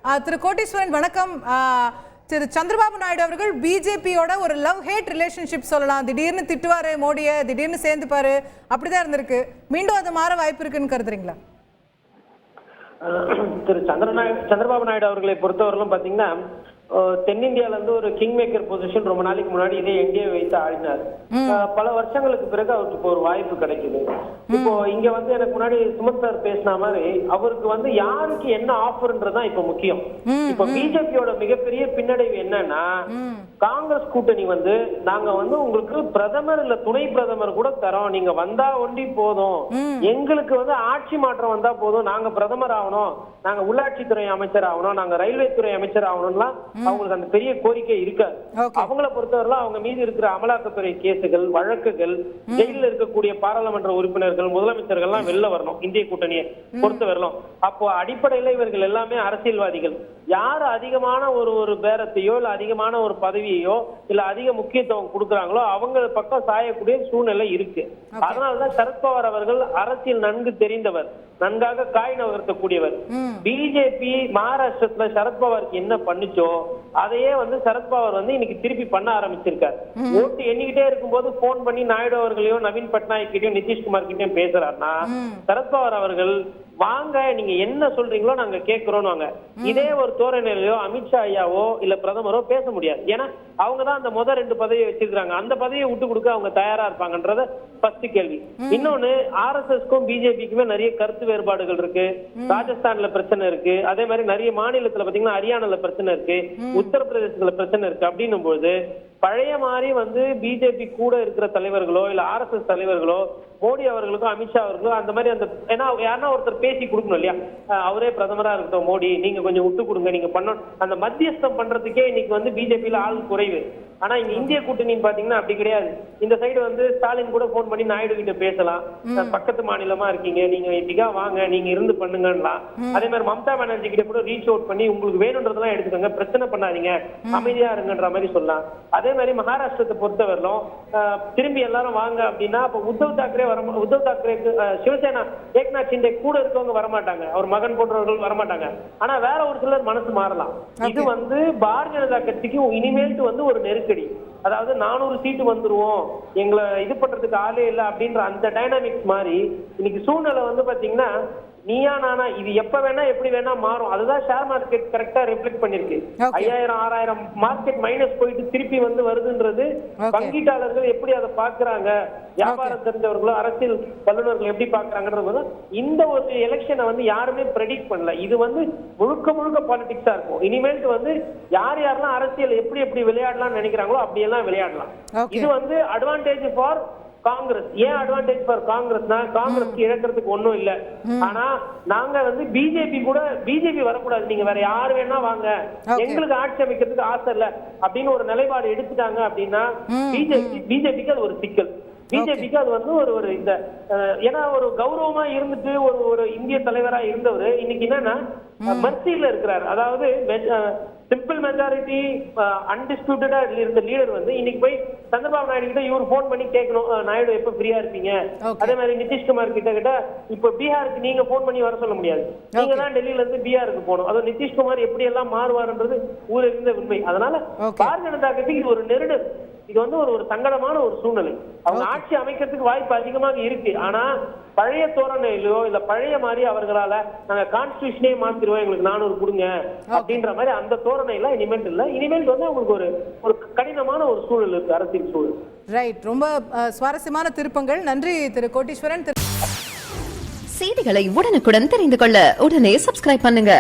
திரு கோட்டீஸ்வரன் வணக்கம். திரு சந்திரபாபு நாயுடு அவர்கள் பிஜேபியோட ஒரு லவ் ஹேட் ரிலேஷன்ஷிப் சொல்லலாம். திடீர்னு திட்டுவாரு மோடியை, திடீர்னு சேர்ந்துப்பாரு, அப்படிதான் இருந்திருக்கு. மீண்டும் அது மாற வாய்ப்பு இருக்குன்னு கருதுறீங்களா? திரு சந்திரபாபு நாயுடு அவர்களை பொறுத்தவரையிலும் பாத்தீங்கன்னா தென்னிந்தியால இருந்து ஒரு கிங் மேக்கர் பொசிஷன் ரொம்ப நாளைக்கு முன்னாடி இதே என்டிஏ வைத்து ஆடினார். பல வருஷங்களுக்கு பிறகு அவருக்கு இப்போ ஒரு வாய்ப்பு கிடைக்குது. இப்போ இங்க வந்து எனக்கு முன்னாடி சுமத் சார் பேசின மாதிரி அவருக்கு வந்து யாருக்கு என்ன ஆஃபர்ன்றதுதான் இப்ப முக்கியம். இப்ப பிஜேபியோட மிகப்பெரிய பின்னடைவு என்னன்னா, காங்கிரஸ் கூட்டணி வந்து நாங்க வந்து உங்களுக்கு பிரதமர் இல்ல துணை பிரதமர் கூட தரோம், நீங்க வந்தா ஒண்டி போதும், எங்களுக்கு வந்து ஆட்சி மாற்றம் வந்தா போதும், நாங்க பிரதமர் ஆகணும், நாங்க உள்ளாட்சித்துறை அமைச்சர் ஆகணும், நாங்க ரயில்வே துறை அமைச்சர் ஆகணும்லாம் அவங்களுக்கு அந்த பெரிய கோரிக்கை இருக்காது. அவங்கள பொறுத்தவரை அவங்க மீது இருக்கிற அமலாக்கத்துறை கேசுகள், வழக்குகள், ஜெயில இருக்கக்கூடிய பாராளுமன்ற உறுப்பினர்கள், முதலமைச்சர்கள் எல்லாம் வெளில வரணும். இந்திய கூட்டணியை பொறுத்த வரணும். அப்போ அடிப்படையில இவர்கள் எல்லாமே அரசியல்வாதிகள். யாரு அதிகமான ஒரு பேரத்தையோ இல்ல அதிகமான ஒரு பதவியோ இல்ல அதிக முக்கியத்துவம் கொடுக்குறாங்களோ அவங்க பக்கம் சாயக்கூடிய சூழ்நிலை இருக்கு. அதனாலதான் சரத்பவார் அவர்கள் அரசியல் நன்கு தெரிந்தவர், நன்காக காய் நகர்த்தக்கூடியவர். பிஜேபி மகாராஷ்டிரத்துல சரத்பவாருக்கு என்ன பண்ணிச்சோ அதையே வந்து சரத்பவார் வந்து இன்னைக்கு திருப்பி பண்ண ஆரம்பிச்சிருக்காரு. ஓட்டு எண்ணிக்கிட்டே இருக்கும்போது போன் பண்ணி நாயுடு அவர்களையும் நவீன் பட்நாயக் கிட்டையும் நிதிஷ்குமார் கிட்டையும் பேசுறாருன்னா சரத்பவார் அவர்கள் வாங்க நீங்க என்ன சொல்றீங்களோ நாங்க கேட்கிறோம் வாங்க. இதே ஒரு தோரணையிலயோ அமித்ஷா ஐயாவோ இல்ல பிரதமரோ பேச முடியாது. ஏன்னா அவங்கதான் அந்த முதல் 2 பதவியை வச்சிருக்காங்க. அந்த பதவியை விட்டு கொடுக்க அவங்க தயாரா இருப்பாங்கன்றத ஃபர்ஸ்ட் கேள்வி. இன்னொன்னு, ஆர்எஸ்எஸ்க்கும் பிஜேபிக்குமே நிறைய கருத்து வேறுபாடுகள் இருக்கு. ராஜஸ்தான்ல பிரச்சனை இருக்கு, அதே மாதிரி நிறைய மாநிலத்துல பாத்தீங்கன்னா ஹரியானால பிரச்சனை இருக்கு, உத்தரப்பிரதேசத்துல பிரச்சனை இருக்கு. அப்படின்னும் போது பழைய மாதிரி வந்து பிஜேபி கூட இருக்கிற தலைவர்களோ இல்ல ஆர்எஸ்எஸ் தலைவர்களோ மோடி அவர்களுக்கும் அமித்ஷா அவர்களுக்கும் அந்த மாதிரி அந்த ஏன்னா யாருன்னா ஒருத்தர் பேசி கொடுக்கணும் இல்லையா, அவரே பிரதமரா இருக்கட்டும், மோடி நீங்க கொஞ்சம் விட்டு கொடுங்க, நீங்க பண்ணணும், அந்த மத்தியஸ்தம் பண்றதுக்கே இன்னைக்கு வந்து பிஜேபியில ஆள் குறைவு. ஆனா இங்க இந்திய கூட்டணின்னு பாத்தீங்கன்னா அப்படி கிடையாது. இந்த சைடு வந்து ஸ்டாலின் கூட போன் பண்ணி நாயுடு கிட்ட பேசலாம், பக்கத்து மாநிலமா இருக்கீங்க, நீங்க இப்படிக்கா வாங்க, நீங்க இருந்து பண்ணுங்கலாம். அதே மாதிரி மம்தா பானர்ஜி கிட்ட கூட ரீச் அவுட் பண்ணி உங்களுக்கு வேணும்ன்றதெல்லாம் எடுத்துக்கோங்க, பிரச்சனை பண்ணாதீங்க, அமைதியா இருங்கன்ற மாதிரி சொல்லலாம். அதே மாதிரி மகாராஷ்டிரத்தை பொறுத்தவரையிலும் திரும்பி எல்லாரும் வாங்க அப்படின்னா அப்ப உத்தவ் தாக்கரேக்கு சிவசேனா ஏக்நாத் ஷிண்டே கூட இருக்கவங்க வரமாட்டாங்க, அவர் மகன் போன்றவர்கள் வரமாட்டாங்க. ஆனா வேற ஒரு சிலர் மனசு மாறலாம். இது வந்து பாரதிய ஜனதா கட்சிக்கு இனிமேல்ட்டு வந்து ஒரு நெருக்கடி. அதாவது 400 சீட்டு வந்துருவோம், எங்களை இது பண்றதுக்கு ஆளே இல்லை அப்படின்ற அந்த டைனாமிக்ஸ் மாதிரி இன்னைக்கு சூழ்நிலை வந்து பாத்தீங்கன்னா நீயா நானா இது எப்ப வேணா எப்படி வேணா மாறும். அதுதான் ஷேர் மார்க்கெட் கரெக்டா ரிஃப்ளெக்ட் பண்ணிருக்கு. 5000 6000 மார்க்கெட் மைனஸ் போயிட்டு திருப்பி வந்து வருதுன்றது பங்கீட்டாளர்கள் எப்படி அதை பாக்குறாங்க, வியாபாரம் தெரிஞ்சவர்களும் அரசியல் வல்லுநர்கள் எப்படி பாக்குறாங்கன்றது இந்த ஒரு எலெக்ஷனை வந்து யாருமே ப்ரெடிக்ட் பண்ணல. இது வந்து முழுக்க பாலிடிக்ஸா இருக்கும். இனிமேல் வந்து யாரெல்லாம் அரசியல் எப்படி விளையாடலாம்னு நினைக்கிறாங்களோ அப்படியெல்லாம் விளையாடலாம். இது வந்து அட்வான்டேஜ் ஃபார் காங்கிரஸ். ஏன் அட்வான்டேஜ் ஃபார் காங்கிரஸ்னா, காங்கிரஸ்க்கு இழக்கிறதுக்கு ஒண்ணும் இல்ல. ஆனா நாங்க வந்து பிஜேபி வரக்கூடாது, நீங்க வேற யாரு வேணா வாங்க, எங்களுக்கு ஆட்சி அமைக்கிறதுக்கு ஆசை இல்ல அப்படின்னு ஒரு நிலைப்பாடு எடுத்துட்டாங்க அப்படின்னா பிஜேபிக்கு அது ஒரு சிக்கல். பிஜேபிக்கு அது வந்து ஒரு இந்த ஏன்னா ஒரு கௌரவமா இருந்துட்டு ஒரு இந்திய தலைவரா இருந்தவர் இன்னைக்கு என்னன்னா மர்சியில இருக்கிறார். அதாவது சிம்பிள் மெஜாரிட்டி அன்டிஸ்பியூட்டடா இருந்த லீடர் வந்து இன்னைக்கு போய் சந்திரபாபு நாயுடு கிட்ட இவர் போன் பண்ணி கேட்கணும், நாயுடு எப்ப ஃப்ரீயா இருப்பீங்க. அதே மாதிரி நிதிஷ்குமார் கிட்ட இப்ப பீகாருக்கு நீங்க போன் பண்ணி வர சொல்ல முடியாது, நீங்க தான் டெல்லியில இருந்து பீகாருக்கு போகணும். அது நிதிஷ்குமார் எப்படி எல்லாம் மாறுவாருன்றது ஊரில் உண்மை. அதனால பாரதிய ஜனதா கட்சிக்கு இது ஒரு நெருடல், இது வந்து ஒரு சங்கடமான ஒரு சூழ்நிலை. அவங்க ஆட்சி அமைக்கிறதுக்கு வாய்ப்பு அதிகமாக இருக்கு. ஆனா பழைய தோரணையிலோ இல்ல பழைய மாதிரி அவர்களால நாங்க கான்ஸ்டிடியூஷனே மாத்திருவோம், எங்களுக்கு 400 கொடுங்க அப்படின்ற மாதிரி அந்த தோரணையில இனிமேல் இல்ல. இனிமேல் வந்து அவங்களுக்கு ஒரு கடினமான ஒரு சூழல் இருக்கு, அரசியல் சூழல். ரைட், ரொம்ப சுவாரஸ்யமான திருப்பங்கள். நன்றி திரு கோட்டீஸ்வரன். செய்திகளை உடனுக்குடன் தெரிந்து கொள்ள உடனே சப்ஸ்கிரைப் பண்ணுங்க.